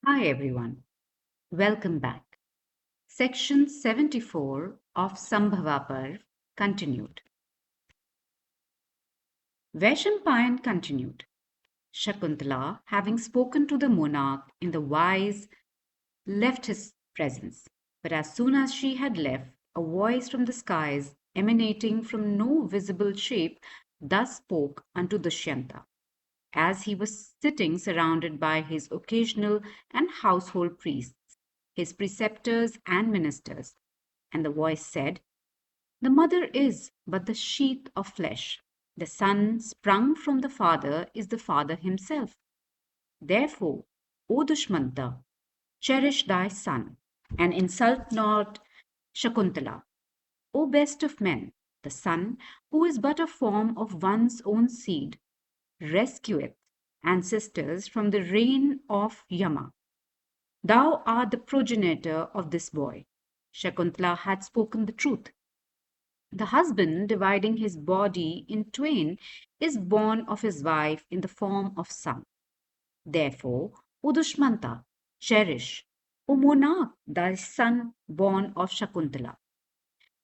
Hi everyone, welcome back. Section 74 of Sambhava Parv continued. Vaishampayan continued. Shakuntala, having spoken to the monarch in the wise, left his presence. But as soon as she had left, a voice from the skies, emanating from no visible shape, thus spoke unto Dushyanta, as he was sitting surrounded by his occasional and household priests, his preceptors and ministers. And the voice said, "The mother is but the sheath of flesh. The son sprung from the father is the father himself. Therefore, O Dushmanta, cherish thy son, and insult not Shakuntala. O best of men, the son, who is but a form of one's own seed, rescueth ancestors from the reign of Yama. Thou art the progenitor of this boy." Shakuntala had spoken the truth. The husband, dividing his body in twain, is born of his wife in the form of son. Therefore, O Dushmanta, cherish, O monarch, thy son born of Shakuntala.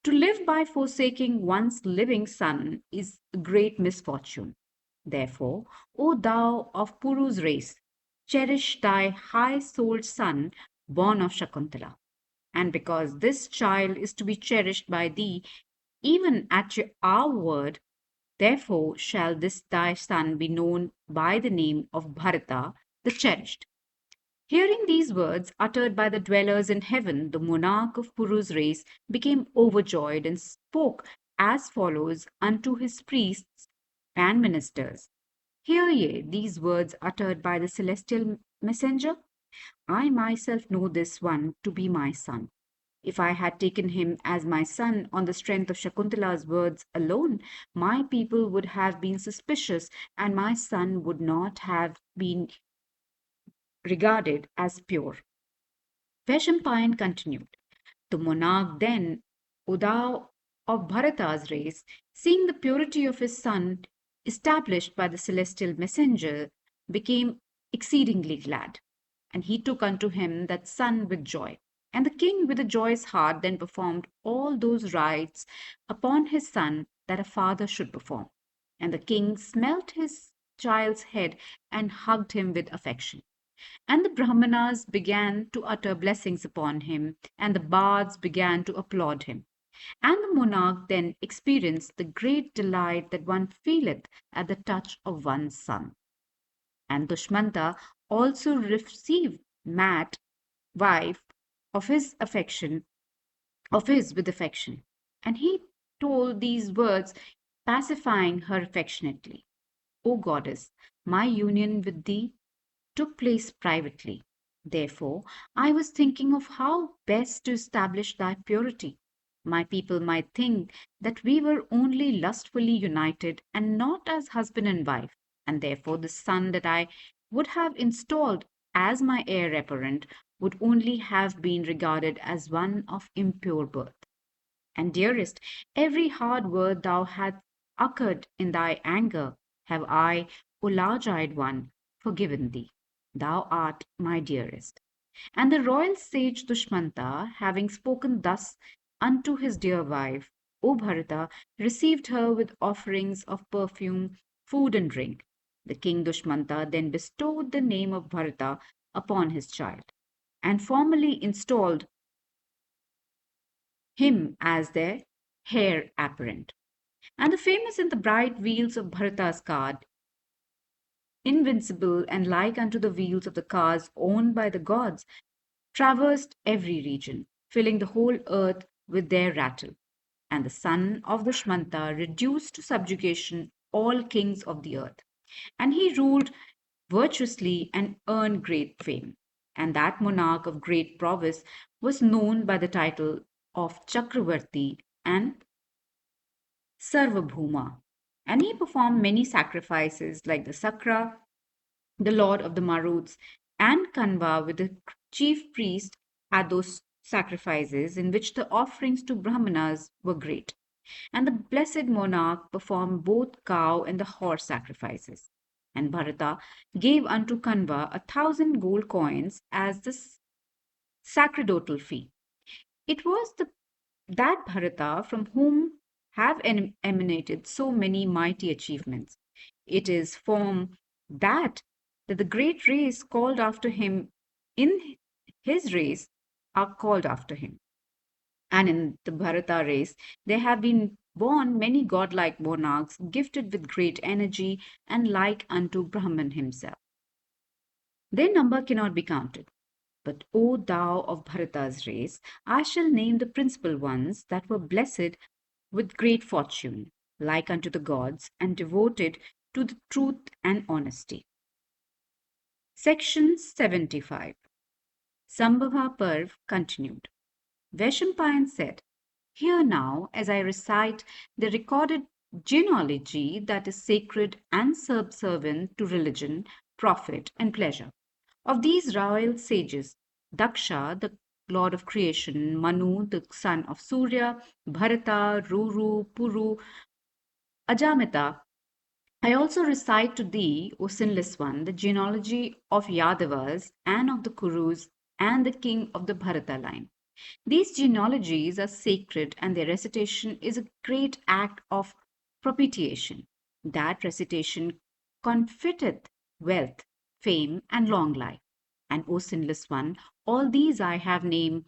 To live by forsaking one's living son is a great misfortune. Therefore, O thou of Puru's race, cherish thy high-souled son born of Shakuntala. And because this child is to be cherished by thee, even at our word, therefore shall this thy son be known by the name of Bharata, the cherished. Hearing these words uttered by the dwellers in heaven, the monarch of Puru's race became overjoyed and spoke as follows unto his priests and ministers. Hear ye these words uttered by the celestial messenger. I myself know this one to be my son. If I had taken him as my son on the strength of Shakuntala's words alone, my people would have been suspicious and my son would not have been regarded as pure. Vaishampayan continued. The monarch then, O thou of Bharata's race, seeing the purity of his son established by the celestial messenger, became exceedingly glad. And he took unto him that son with joy. And the king with a joyous heart then performed all those rites upon his son that a father should perform. And the king smelt his child's head and hugged him with affection. And the Brahmanas began to utter blessings upon him, and the bards began to applaud him. And the monarch then experienced the great delight that one feeleth at the touch of one's son. And Dushmanta also received Mat, wife of his affection, of his with affection. And he told these words, pacifying her affectionately. O goddess, my union with thee took place privately. Therefore, I was thinking of how best to establish thy purity. My people might think that we were only lustfully united and not as husband and wife, and therefore the son that I would have installed as my heir apparent would only have been regarded as one of impure birth. And dearest, every hard word thou hast uttered in thy anger have I, O large-eyed one, forgiven thee. Thou art my dearest. And the royal sage Dushmanta, having spoken thus unto his dear wife, O Bharata, received her with offerings of perfume, food, and drink. The king Dushmanta then bestowed the name of Bharata upon his child, and formally installed him as their heir apparent. And the famous and the bright wheels of Bharata's cart, invincible and like unto the wheels of the cars owned by the gods, traversed every region, filling the whole earth with their rattle. And the son of Dushmanta reduced to subjugation all kings of the earth. And he ruled virtuously and earned great fame. And that monarch of great prowess was known by the title of Chakravarti and Sarvabhuma. And he performed many sacrifices like the Sakra, the lord of the Maruts, and Kanva with the chief priest at those sacrifices in which the offerings to Brahmanas were great. And the blessed monarch performed both cow and the horse sacrifices. And Bharata gave unto Kanva 1,000 gold coins as the sacerdotal fee. It was that Bharata from whom have emanated so many mighty achievements. It is from that the great race called after him in his race are called after him. And in the Bharata race, there have been born many godlike monarchs gifted with great energy and like unto Brahman himself. Their number cannot be counted. But, O thou of Bharata's race, I shall name the principal ones that were blessed with great fortune, like unto the gods, and devoted to the truth and honesty. Section 75. Sambhava Parv continued. Vaishampayan said, hear now, as I recite the recorded genealogy that is sacred and subservient to religion, profit, and pleasure. Of these royal sages, Daksha, the lord of creation, Manu, the son of Surya, Bharata, Ruru, Puru, Ajamita, I also recite to thee, O sinless one, the genealogy of Yadavas and of the Kurus and the king of the Bharata line. These genealogies are sacred, and their recitation is a great act of propitiation. That recitation confiteth wealth, fame, and long life. And, O sinless one, all these I have named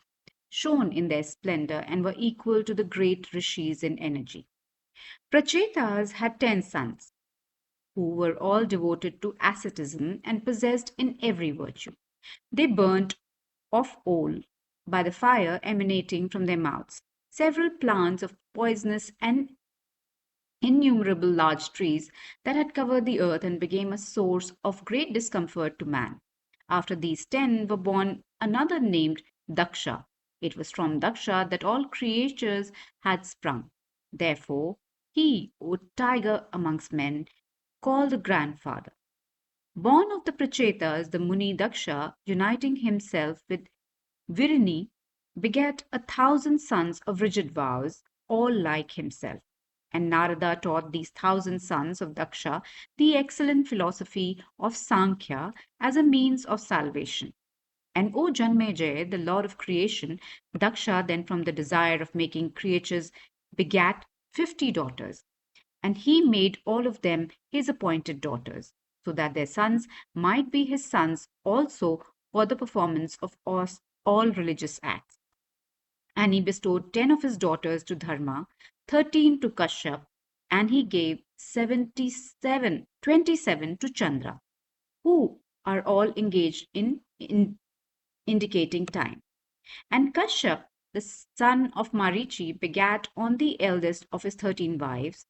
shone in their splendor and were equal to the great rishis in energy. Prachetas had 10 sons, who were all devoted to asceticism and possessed in every virtue. They burnt of old by the fire emanating from their mouths several plants of poisonous and innumerable large trees that had covered the earth and became a source of great discomfort to man. After these 10 were born another named Daksha. It was from Daksha that all creatures had sprung. Therefore, he, O tiger amongst men, called the grandfather. Born of the Prachetas, the Muni Daksha, uniting himself with Virini, begat 1,000 sons of rigid vows, all like himself. And Narada taught these 1,000 sons of Daksha the excellent philosophy of Sankhya as a means of salvation. And O Janmejay, the lord of creation, Daksha then from the desire of making creatures begat 50 daughters. And he made all of them his appointed daughters, so that their sons might be his sons also for the performance of all religious acts. And he bestowed 10 of his daughters to Dharma, 13 to Kashyap, and he gave 27 to Chandra, who are all engaged in indicating time. And Kashyap, the son of Marichi, begat on the eldest of his 13 wives,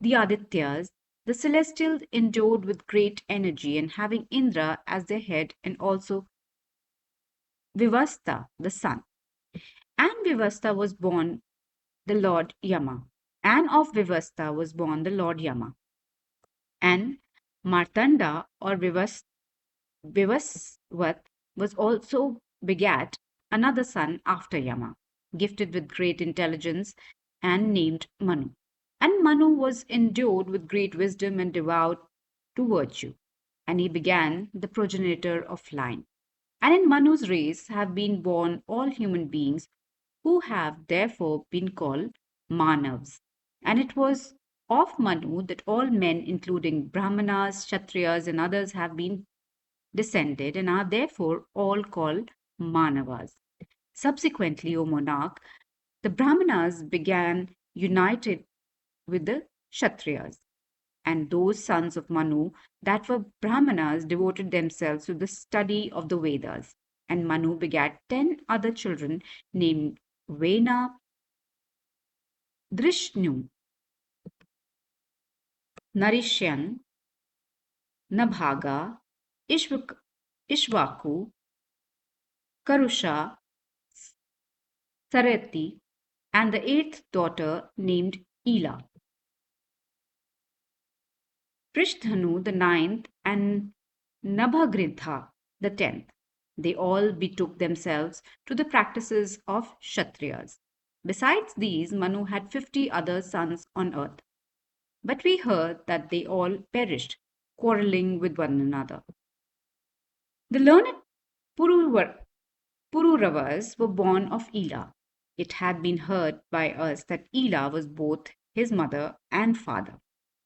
the Adityas, the celestials endowed with great energy and having Indra as their head, and also Vivasta, the sun. And Vivasta was born the Lord Yama. And of Vivasta was born the Lord Yama. And Martanda or Vivasvat was also begat another son after Yama, gifted with great intelligence and named Manu. And Manu was endowed with great wisdom and devout to virtue. And he began the progenitor of line. And in Manu's race have been born all human beings who have therefore been called Manavs. And it was of Manu that all men, including Brahmanas, Kshatriyas, and others, have been descended and are therefore all called Manavas. Subsequently, O monarch, the Brahmanas began united with the Kshatriyas. And those sons of Manu that were Brahmanas devoted themselves to the study of the Vedas. And Manu begat 10 other children named Vena, Drishnu, Narishyan, Nabhaga, Ishvaku, Karusha, Sarati, and the eighth daughter named Ela. Prishdhanu the ninth, and Nabhagritha the 10th. They all betook themselves to the practices of Kshatriyas. Besides these, Manu had 50 other sons on earth. But we heard that they all perished, quarreling with one another. The learned Puruvar- Pururavas were born of Ela. It had been heard by us that Ela was both his mother and father,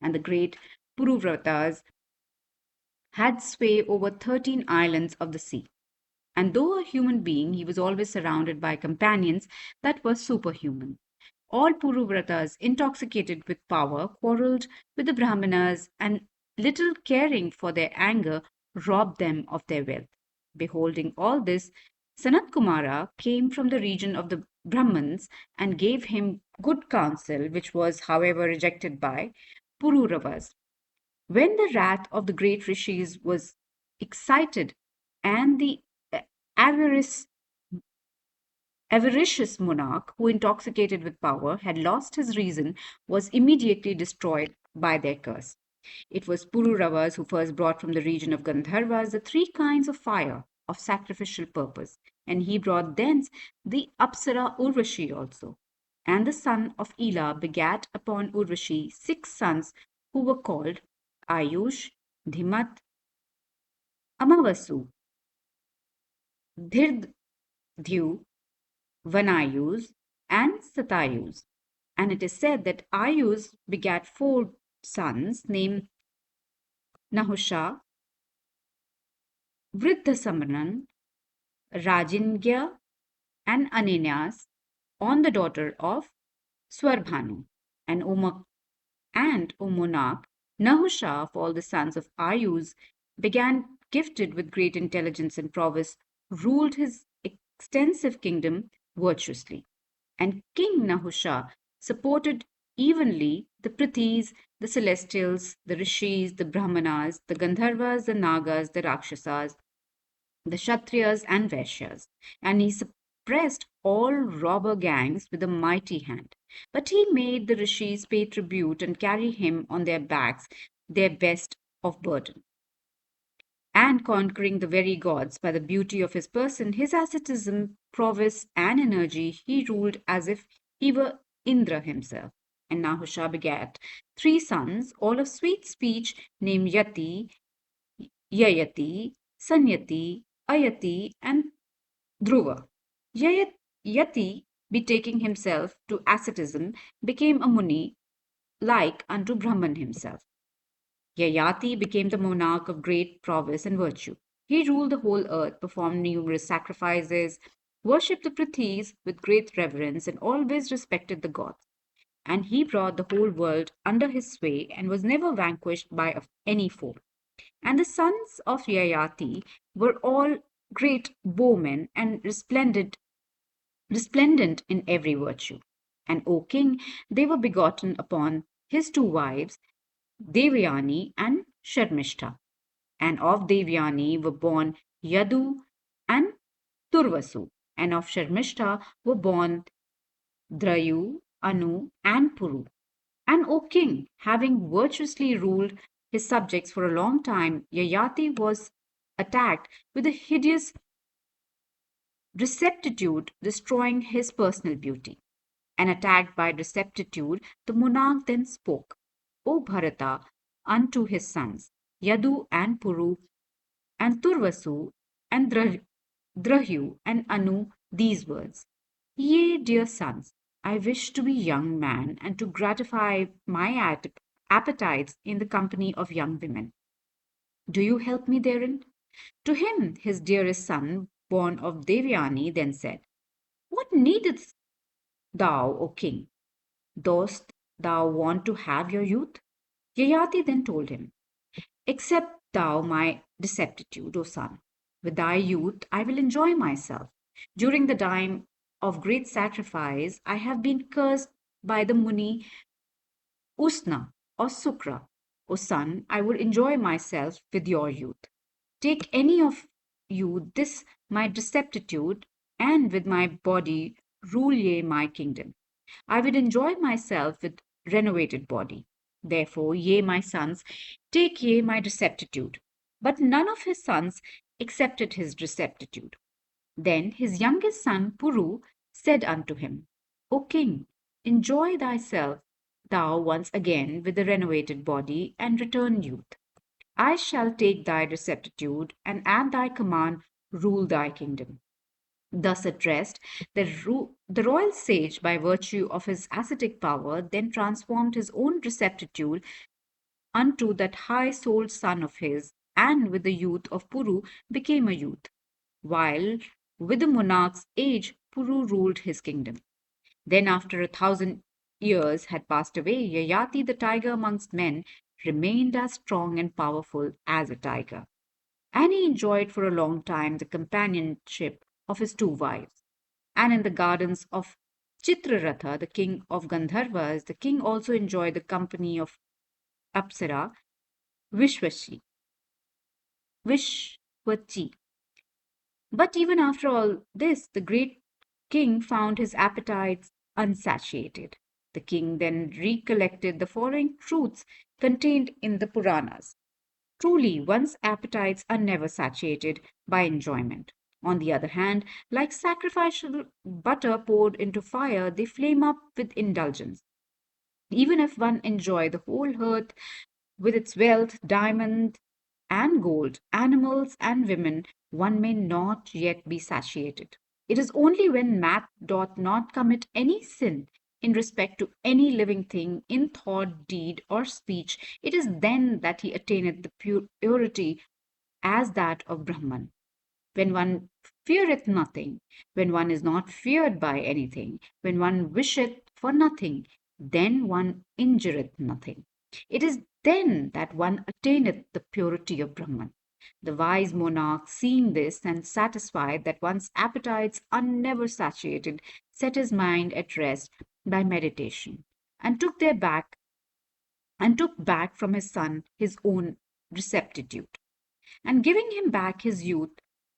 and the great Puruvratas had sway over 13 islands of the sea. And though a human being, he was always surrounded by companions that were superhuman. All Puruvratas, intoxicated with power, quarreled with the Brahmanas and, little caring for their anger, robbed them of their wealth. Beholding all this, Sanat Kumara came from the region of the Brahmans and gave him good counsel, which was, however, rejected by Pururavas. When the wrath of the great rishis was excited and the avarice avaricious monarch, who, intoxicated with power, had lost his reason, was immediately destroyed by their curse. It was Pururavas who first brought from the region of Gandharvas the three kinds of fire of sacrificial purpose, and he brought thence the Apsara Urvashi also. And the son of Ela begat upon Urvashi 6 sons who were called Ayush, Dhimat, Amavasu, Dhirdhyu, Vanayus, and Satayus. And it is said that Ayus begat 4 sons named Nahusha, Vriddhasamran, Rajingya, and Ananias on the daughter of Swarbhanu. And O monarch, Nahusha of all the sons of Ayus began gifted with great intelligence and prowess, ruled his extensive kingdom virtuously. And King Nahusha supported evenly the Prithis, the celestials, the Rishis, the Brahmanas, the Gandharvas, the Nagas, the Rakshasas, the Kshatriyas, and Vaishyas. And he suppressed all robber gangs with a mighty hand. But he made the Rishis pay tribute and carry him on their backs their best of burden. And conquering the very gods by the beauty of his person, his asceticism, prowess, and energy, he ruled as if he were Indra himself. And Nahusha begat 3 sons, all of sweet speech, named Yati, Yayati, Sanyati, Ayati, and Dhruva. Yati, betaking himself to asceticism, became a Muni like unto Brahman himself. Yayati became the monarch of great prowess and virtue. He ruled the whole earth, performed numerous sacrifices, worshipped the Prithis with great reverence, and always respected the gods. And he brought the whole world under his sway and was never vanquished by any foe. And the sons of Yayati were all great bowmen and resplendent in every virtue. And O king, they were begotten upon his 2 wives, Devyani and Sharmishta. And of Devyani were born Yadu and Turvasu. And of Sharmishta were born Drayu, Anu, and Puru. And O king, having virtuously ruled his subjects for a long time, Yayati was attacked with a hideous receptitude, destroying his personal beauty. And attacked by receptitude, the monarch then spoke, O Bharata, unto his sons, Yadu and Puru, and Turvasu, and Drahyu, and Anu, these words: Ye, dear sons, I wish to be young man and to gratify my appetites in the company of young women. Do you help me therein? To him, his dearest son, born of Devyani, then said, What needest thou, O king? Dost thou want to have your youth? Yayati then told him, Accept thou my deceptitude, O son. With thy youth I will enjoy myself. During the time of great sacrifice, I have been cursed by the Muni Usna or Sukra. O son, I will enjoy myself with your youth. Take any of you this my deceptitude, and with my body rule ye my kingdom. I will enjoy myself with renovated body. Therefore, ye my sons, take ye my receptitude. But none of his sons accepted his receptitude. Then his youngest son Puru said unto him, O king, enjoy thyself thou once again with the renovated body and return youth. I shall take thy receptitude, and at thy command rule thy kingdom. Thus addressed, the royal sage, by virtue of his ascetic power, then transformed his own receptitude unto that high souled son of his, and with the youth of Puru became a youth, while with the monarch's age Puru ruled his kingdom. Then, after 1,000 years had passed away, Yayati, the tiger amongst men, remained as strong and powerful as a tiger, and he enjoyed for a long time the companionship of his two wives. And in the gardens of Chitraratha, the king of Gandharvas, the king also enjoyed the company of Apsara, Vishwashi, Vishwachi. But even after all this, the great king found his appetites unsatiated. The king then recollected the following truths contained in the Puranas. Truly, one's appetites are never satiated by enjoyment. On the other hand, like sacrificial butter poured into fire, they flame up with indulgence. Even if one enjoy the whole earth with its wealth, diamond and gold, animals and women, one may not yet be satiated. It is only when man doth not commit any sin in respect to any living thing in thought, deed, or speech, it is then that he attaineth the purity as that of Brahman. When one feareth nothing, when one is not feared by anything, when one wisheth for nothing, then one injureth nothing. It is then that one attaineth the purity of Brahman. The wise monarch, seeing this and satisfied that one's appetites are never satiated, set his mind at rest by meditation, and took back from his son his own receptitude, and giving him back his youth,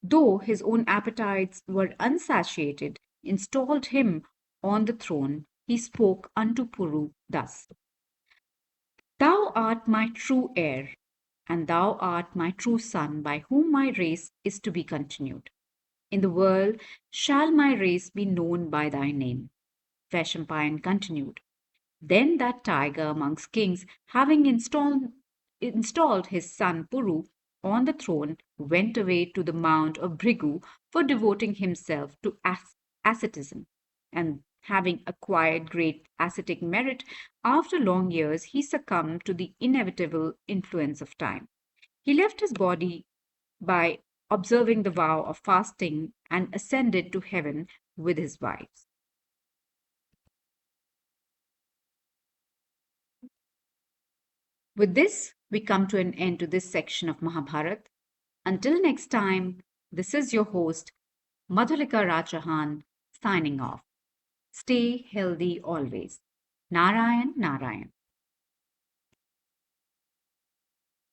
though his own appetites were unsatiated, installed him on the throne. He spoke unto Puru thus: Thou art my true heir, and thou art my true son, by whom my race is to be continued. In the world shall my race be known by thy name. Vaishampayan continued. Then that tiger amongst kings, having installed his son Puru on the throne, went away to the mount of Bhrigu for devoting himself to asceticism. And having acquired great ascetic merit, after long years he succumbed to the inevitable influence of time. He left his body by observing the vow of fasting and ascended to heaven with his wives. With this, we come to an end to this section of Mahabharat. Until next time, this is your host, Madhulika Rajahan, signing off. Stay healthy always. Narayan, Narayan.